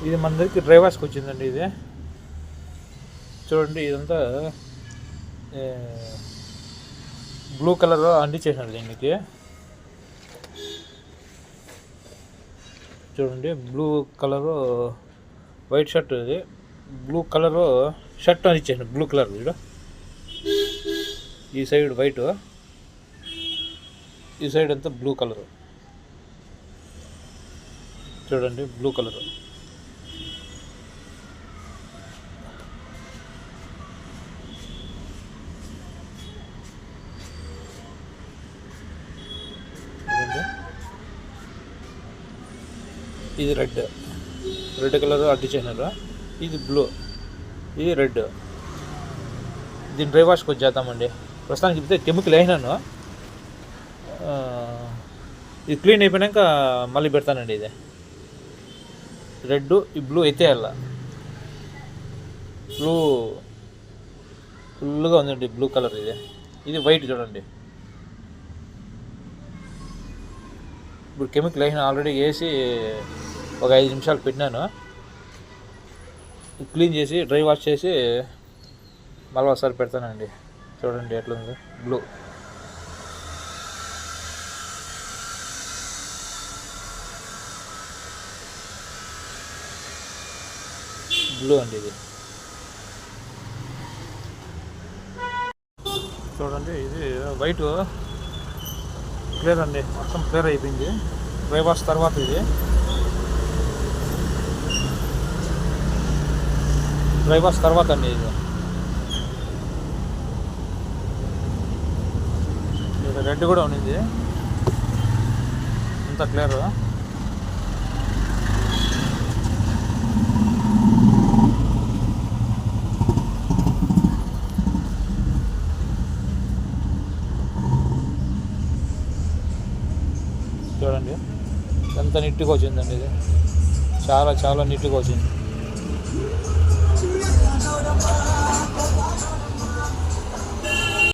ఇది మన దగ్గరికి డ్రై వాష్కి వచ్చిందండి. ఇది చూడండి, ఇదంతా బ్లూ కలర్ అంటించేసినారు దీనికి. చూడండి, బ్లూ కలరు వైట్ షర్ట్, ఇది బ్లూ కలరు షర్ట్ అంటించేసిన బ్లూ కలర్. చూడ, ఈ సైడ్ వైట్, ఈ సైడ్ అంతా బ్లూ కలరు. చూడండి, బ్లూ కలరు. ఇది రెడ్ కలర్ అంటించేసినారు. ఇది బ్లూ, ఇది రెడ్. దీన్ని డ్రై వాష్కి వచ్చేద్దామండి. ప్రస్తుతానికి చెప్తే కెమికల్ వేసినాను. ఇది క్లీన్ అయిపోయాక మళ్ళీ పెడతానండి. ఇది రెడ్, ఈ బ్లూ ఎత్తేయాల. బ్లూ ఫుల్గా ఉందండి, బ్లూ కలర్. ఇది వైట్. చూడండి, ఇప్పుడు కెమికల్ వేసిన ఆల్రెడీ వేసి ఒక 5 నిమిషాలు పెట్టినాను. క్లీన్ చేసి డ్రై వాష్ చేసి మళ్ళీ ఒకసారి పెడతానండి. చూడండి ఎట్లుంది బ్లూ. బ్లూ అండి ఇది. చూడండి, ఇది వైట్ క్లియర్ అండి, మొత్తం క్లియర్ అయిపోయింది డ్రై వాష్ తర్వాత. ఇది డ్రై వాష్ తర్వాత అండి. ఇది రెడ్ కూడా ఉన్నింది, అంత క్లియర్. చూడండి, ఎంత నీట్గా వచ్చిందండి. ఇది చాలా నీట్గా వచ్చింది.